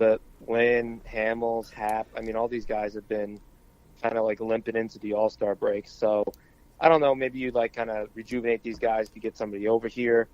but Lynn, Hamels, Happ, I mean, all these guys have been kind of like limping into the All-Star break. So I don't know, maybe you like kind of rejuvenate these guys to get somebody over here.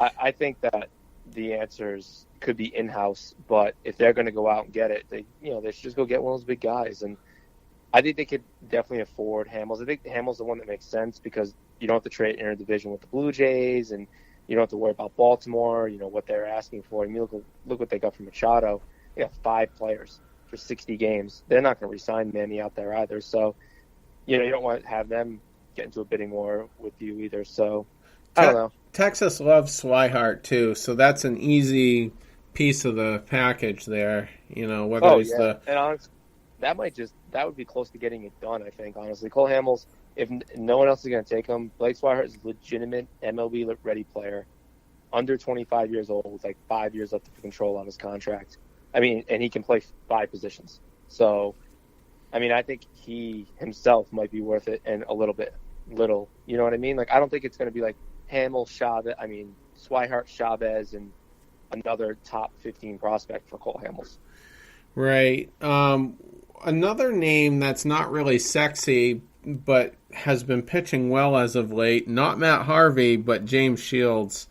I think that the answers could be in-house, but if they're going to go out and get it, they should just go get one of those big guys. And I think they could definitely afford Hamels. I think Hamels the one that makes sense because you don't have to trade interdivision with the Blue Jays, and you don't have to worry about Baltimore, what they're asking for. I mean, look what they got from Machado. They got 5 players for 60 games. They're not going to re-sign Manny out there either. So, you don't want to have them get into a bidding war with you either. So, I don't know. Texas loves Swihart, too, so that's an easy piece of the package there. Whether he's the... And honestly, that would be close to getting it done, I think, honestly. Cole Hamels, if no one else is going to take him, Blake Swihart is a legitimate MLB-ready player, under 25 years old, with like 5 years left of control on his contract. I mean, and he can play 5 positions. So, I mean, I think he himself might be worth it and a little. You know what I mean? Like, I don't think it's going to be like Hamels, Swihart, Chavez, and another top 15 prospect for Cole Hamels. Right. Another name that's not really sexy, but has been pitching well as of late, not Matt Harvey, but James Shields.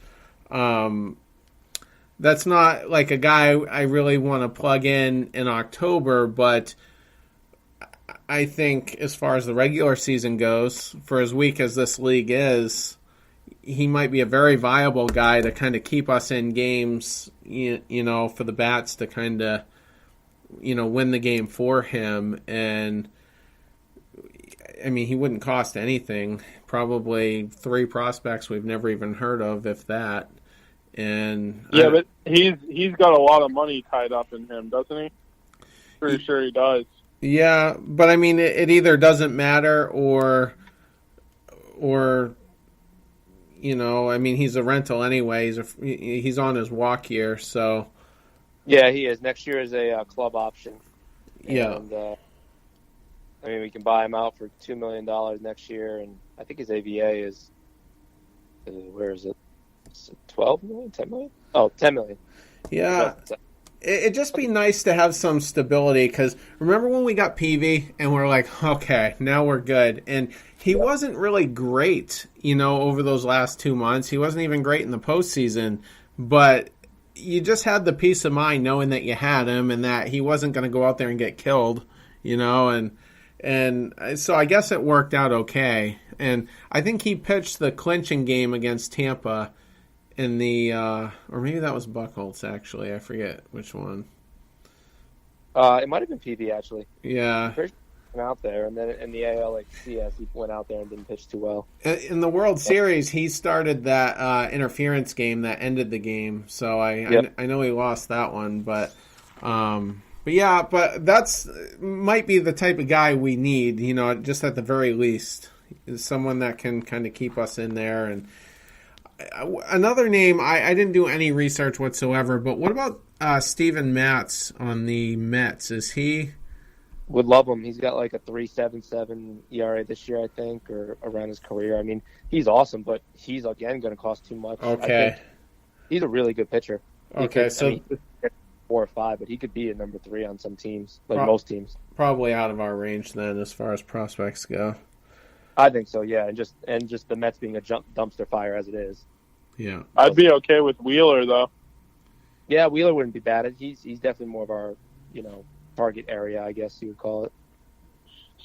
That's not like a guy I really want to plug in October, but I think as far as the regular season goes, for as weak as this league is, he might be a very viable guy to kind of keep us in games, for the bats to kind of, win the game for him. And, I mean, he wouldn't cost anything. Probably 3 prospects we've never even heard of, if that. And but he's got a lot of money tied up in him, doesn't he? Pretty sure he does. Yeah, but I mean, it either doesn't matter or I mean, he's a rental anyway. He's on his walk year, so. Yeah, he is. Next year is a club option. Yeah. And, I mean, we can buy him out for $2 million next year, and I think his AVA is, where is it? Is it 12 million? 10 million? Oh, 10 million. Yeah. It'd just be nice to have some stability, because remember when we got Peavy and we're like, okay, now we're good. And he wasn't really great, over those last 2 months. He wasn't even great in the postseason, but you just had the peace of mind knowing that you had him and that he wasn't going to go out there and get killed, and so I guess it worked out okay. And I think he pitched the clinching game against Tampa in the, or maybe that was Buchholz, actually. I forget which one. It might have been PV, actually. Yeah. Went out there, and then in the ALCS, he went out there and didn't pitch too well. In the World Series, he started that interference game that ended the game, so I know he lost that one, but that's might be the type of guy we need, just at the very least, is someone that can kind of keep us in there. And another name, I didn't do any research whatsoever, but what about Steven Matz on the Mets? Is he... Would love him. He's got like a 3.77 ERA this year, I think, or around his career. I mean, he's awesome, but he's, again, going to cost too much. Okay. He's a really good pitcher. Okay, so... 4 or 5, but he could be a number 3 on some teams, most teams. Probably out of our range then, as far as prospects go. I think so, yeah, and just the Mets being a dumpster fire as it is. Yeah, I'd be okay with Wheeler though. Yeah, Wheeler wouldn't be bad. He's definitely more of our target area, I guess you would call it.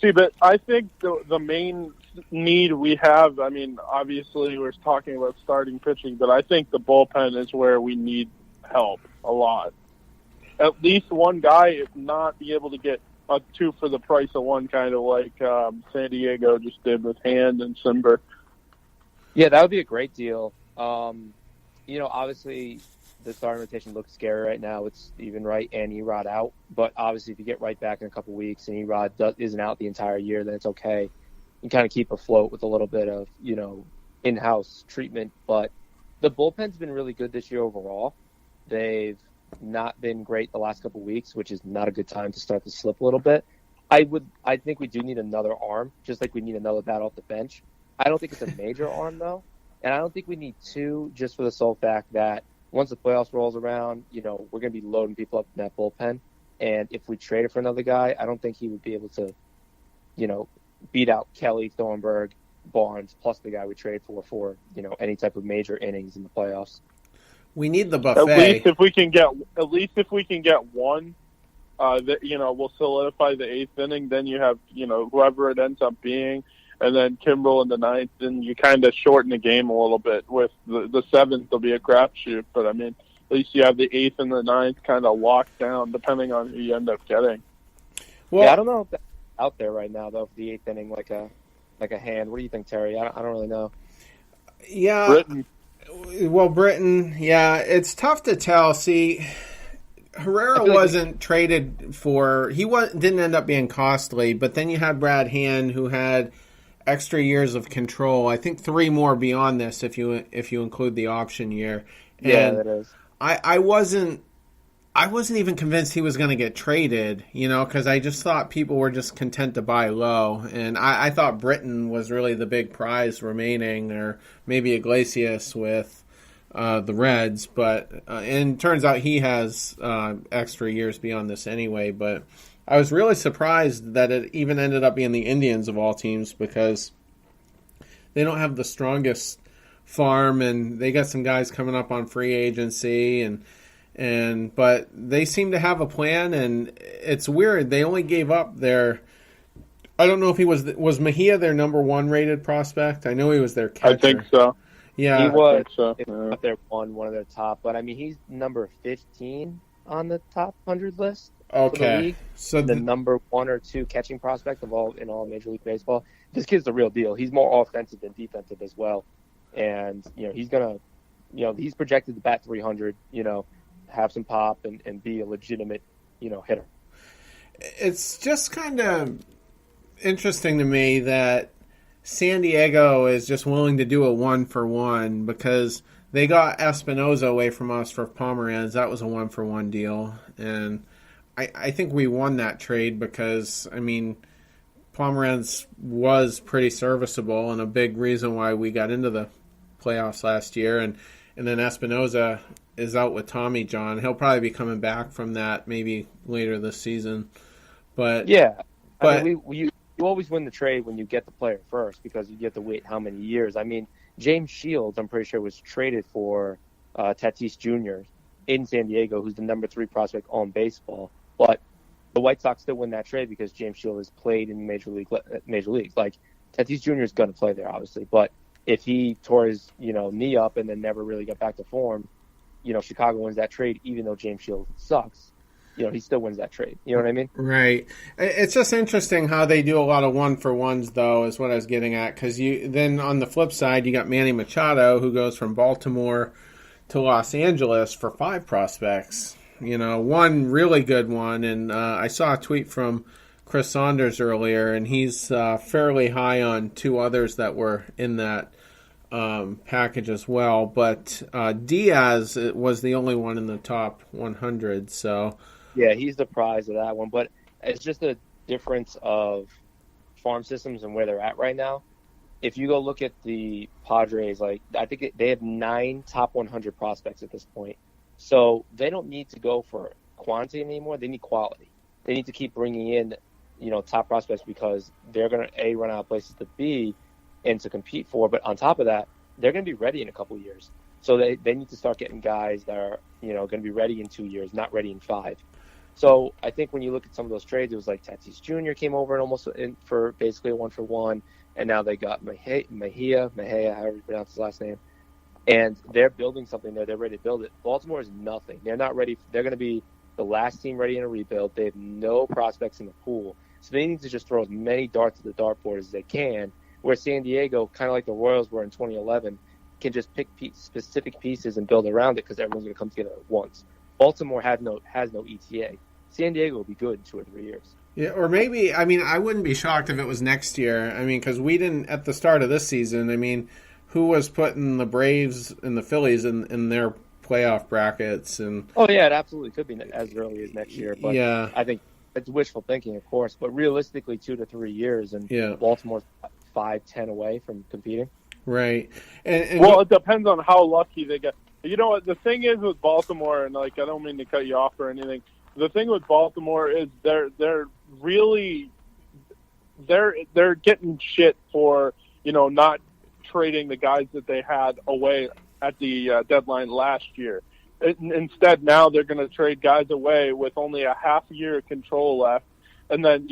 See, but I think the main need we have, I mean, obviously we're talking about starting pitching, but I think the bullpen is where we need help a lot. At least one guy, if not be able to get a 2 for the price of 1, kind of like San Diego just did with Hand and Simber. Yeah, that would be a great deal. Obviously the starting rotation looks scary right now. It's even Wright and Erod out. But obviously if you get Wright back in a couple weeks and Erod isn't out the entire year, then it's okay. You kind of keep afloat with a little bit of, in-house treatment. But the bullpen's been really good this year overall. They've not been great the last couple weeks, which is not a good time to start to slip a little bit. I think we do need another arm, just like we need another bat off the bench. I don't think it's a major arm, though. And I don't think we need 2 just for the sole fact that once the playoffs rolls around, we're going to be loading people up in that bullpen. And if we traded for another guy, I don't think he would be able to, beat out Kelly, Thornburg, Barnes, plus the guy we trade for, any type of major innings in the playoffs. We need the buffet. At least if we can get one, we'll solidify the eighth inning. Then you have, whoever it ends up being, and then Kimbrel in the ninth, and you kind of shorten the game a little bit. With the seventh, there'll be a crapshoot. But I mean, at least you have the eighth and the ninth kind of locked down, depending on who you end up getting. Well, I don't know if that's out there right now, though. For the eighth inning, like a hand. What do you think, Terry? I don't really know. Yeah. Britain. Well, Britain, yeah, it's tough to tell. See, Herrera wasn't traded for. Didn't end up being costly, but then you had Brad Hand, who had extra years of control. I think 3 more beyond this, if you include the option year. And yeah, that is. I wasn't even convinced he was going to get traded, because I just thought people were just content to buy low. And I thought Britain was really the big prize remaining, or maybe Iglesias with the Reds. But and it turns out he has extra years beyond this anyway. But I was really surprised that it even ended up being the Indians of all teams, because they don't have the strongest farm, and they got some guys coming up on free agency, but they seem to have a plan. And it's weird, they only gave up I don't know if he was Mejia their number 1 rated prospect. I know he was their catcher. I think so. Yeah, he was. So. Up there one of their top, but I mean, he's number 15 on the top 100 list. Okay, for the league. So the number 1 or 2 catching prospect in all Major League Baseball. This kid's the real deal. He's more offensive than defensive as well. And, he's going to, he's projected to bat 300, have some pop and be a legitimate, hitter. It's just kind of interesting to me that San Diego is just willing to do a 1-for-1, because they got Espinosa away from us for Pomeranz. That was a 1-for-1 deal. And I think we won that trade because, I mean, Pomeranz was pretty serviceable and a big reason why we got into the playoffs last year. And then Espinosa is out with Tommy John. He'll probably be coming back from that maybe later this season. But yeah, but you always win the trade when you get the player first, because you get to wait how many years. I mean, James Shields, I'm pretty sure, was traded for Tatis Jr. in San Diego, who's the number 3 prospect on baseball. But the White Sox still win that trade because James Shields has played in major leagues. Like, Tatis Jr. is going to play there, obviously, but if he tore his knee up and then never really got back to form, Chicago wins that trade, even though James Shields sucks. He still wins that trade. You know what I mean? Right. It's just interesting how they do a lot of 1-for-1s, though, is what I was getting at. Because then on the flip side, you got Manny Machado, who goes from Baltimore to Los Angeles for 5 prospects. One really good one, and I saw a tweet from Chris Saunders earlier, and he's fairly high on 2 others that were in that package as well. But Diaz was the only one in the top 100. So yeah, he's the prize of that one. But it's just a difference of farm systems and where they're at right now. If you go look at the Padres, I think they have 9 top 100 prospects at this point. So they don't need to go for quantity anymore. They need quality. They need to keep bringing in, top prospects, because they're going to, A, run out of places to be and to compete for. But on top of that, they're going to be ready in a couple of years. So they need to start getting guys that are, going to be ready in 2 years, not ready in 5. So I think when you look at some of those trades, it was like Tatis Jr. came over and almost in for basically a 1-for-1. And now they got Mejia, however you pronounce his last name. And they're building something there. They're ready to build it. Baltimore is nothing. They're not ready. They're going to be the last team ready in a rebuild. They have no prospects in the pool. So they need to just throw as many darts at the dartboard as they can, where San Diego, kind of like the Royals were in 2011, can just pick specific pieces and build around it, because everyone's going to come together at once. Baltimore has no ETA. San Diego will be good in 2 or 3 years. Yeah, or maybe, I wouldn't be shocked if it was next year. Because we didn't, at the start of this season, who was putting the Braves and the Phillies in their playoff brackets? And oh, yeah, it absolutely could be as early as next year. But yeah. I think it's wishful thinking, of course. But realistically, 2 to 3 years, and yeah. Baltimore's 5-10 away from competing. Right. Well, it depends on how lucky they get. You know what? The thing is with Baltimore, and like I don't mean to cut you off or anything. The thing with Baltimore is they're really they're getting shit for not trading the guys that they had away at the deadline last year. Instead, now they're going to trade guys away with only a half year of control left. And then,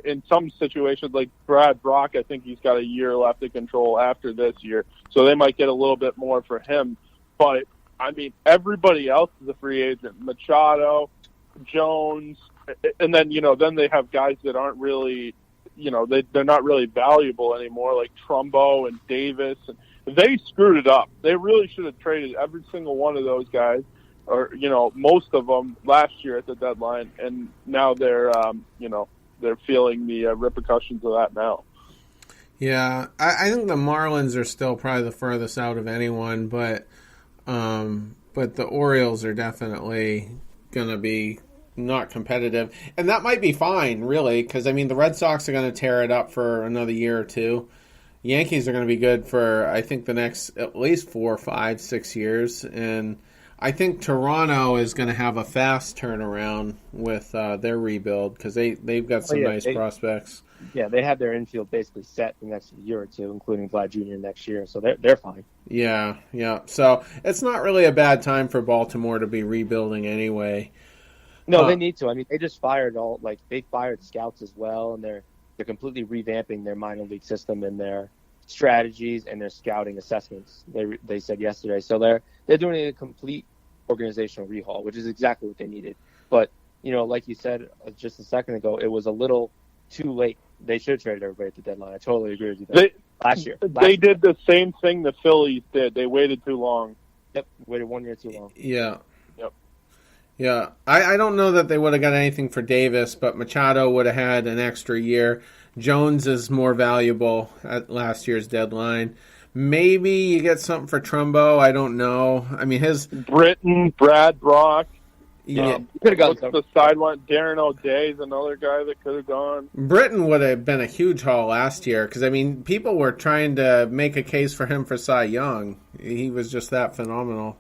in some situations like Brad Brock, I think he's got a year left of control after this year. So they might get a little bit more for him. But, I mean, everybody else is a free agent. Machado, Jones, and then, then they have guys that aren't really, they're not really valuable anymore, like Trumbo and Davis. And they screwed it up. They really should have traded every single one of those guys, or most of them last year at the deadline, and now they're they're feeling the repercussions of that now. Yeah, I think the Marlins are still probably the furthest out of anyone, but the Orioles are definitely gonna be not competitive, and that might be fine, really, because I mean the Red Sox are going to tear it up for another year or two. Yankees are going to be good for I think the next at least 4, 5, 6 years, and I think Toronto is going to have a fast turnaround with their rebuild because they've got some nice prospects. Yeah, they have their infield basically set the next year or two, including Vlad Jr. next year, so they're fine. Yeah. So it's not really a bad time for Baltimore to be rebuilding anyway. No, they need to. I mean, they just fired they fired scouts as well, and they're completely revamping their minor league system and their strategies and their scouting assessments. They said yesterday, so they're doing a complete organizational rehaul, which is exactly what they needed. But like you said just a second ago, it was a little too late. They should have traded everybody at the deadline. I totally agree with you. Last year, they did the same thing the Phillies did. They waited too long. Yep, waited 1 year too long. Yeah. Yeah, I don't know that they would have got anything for Davis, but Machado would have had an extra year. Jones is more valuable at last year's deadline. Maybe you get something for Trumbo. I don't know. I mean, Britton, Brad Brock. Yeah, could have gone something. The sideline. Darren O'Day is another guy that could have gone. Britton would have been a huge haul last year because, I mean, people were trying to make a case for him for Cy Young. He was just that phenomenal.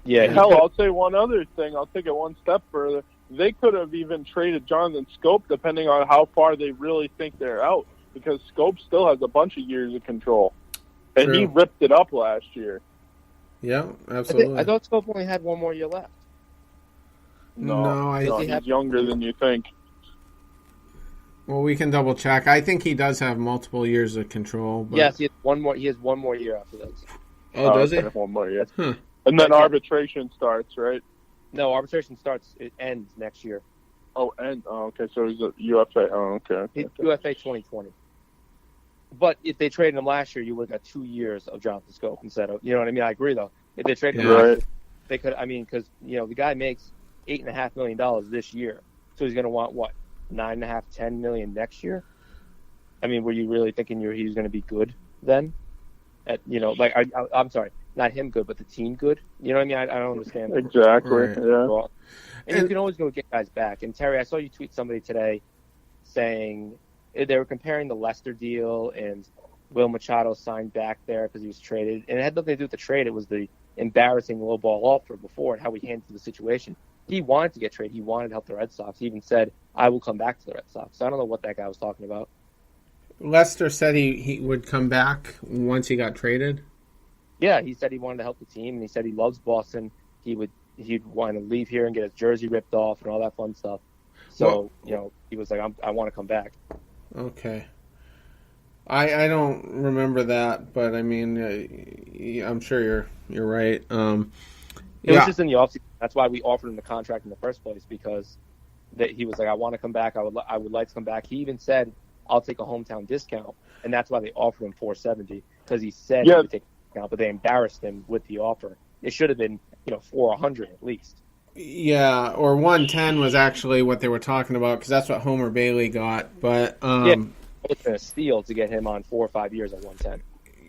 Yeah, hell, I'll say one other thing. I'll take it one step further. They could have even traded Jonathan Scope depending on how far they really think they're out, because Scope still has a bunch of years of control. And True. He ripped it up last year. Yeah, absolutely. I thought Scope only had 1 more year left. No, he's younger than you think. Well, we can double check. I think he does have multiple years of control. But... Yes, he has one more year after this. Oh, does he? 1 more year. Huh. And then arbitration starts, right? No, arbitration starts. It ends next year. Okay. So he's a UFA. Oh, okay. It's UFA 2020. But if they traded him last year, you would have got 2 years of Jonathan Scope instead of. You know what I mean? I agree, though. If they traded him last year, they could. I mean, because the guy makes $8.5 million this year, so he's going to want what, $9.5, $10 million next year? I mean, were you really thinking he's going to be good then? I'm sorry. Not him good, but the team good. You know what I mean? I don't understand. Exactly. Right. Yeah. And you can always go get guys back. And Terry, I saw you tweet somebody today saying they were comparing the Leicester deal and Will Machado signed back there because he was traded. And it had nothing to do with the trade. It was the embarrassing low ball offer before and how he handled the situation. He wanted to get traded. He wanted to help the Red Sox. He even said, I will come back to the Red Sox. So I don't know what that guy was talking about. Lester said he would come back once he got traded. Yeah, he said he wanted to help the team, and he said he loves Boston. He'd want to leave here and get his jersey ripped off and all that fun stuff. So, he was like, I want to come back. Okay. I don't remember that, but I mean, I'm sure you're right. It was just in the offseason. That's why we offered him the contract in the first place, because he was like, I want to come back. I would like to come back. He even said, I'll take a hometown discount, and that's why they offered him $470, because he said he would take a discount, but they embarrassed him with the offer. It should have been, $400 at least. Yeah, or 110 was actually what they were talking about, because that's what Homer Bailey got. But it's been a steal to get him on 4 or 5 years at 110.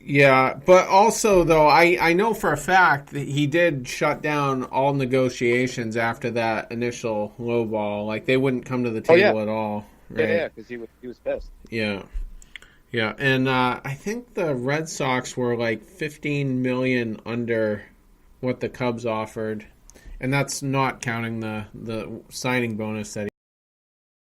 Yeah, but also, though, I know for a fact that he did shut down all negotiations after that initial low ball. Like, they wouldn't come to the table at all. Right? Yeah, because he was pissed. Yeah, and I think the Red Sox were like $15 million under what the Cubs offered, and that's not counting the signing bonus that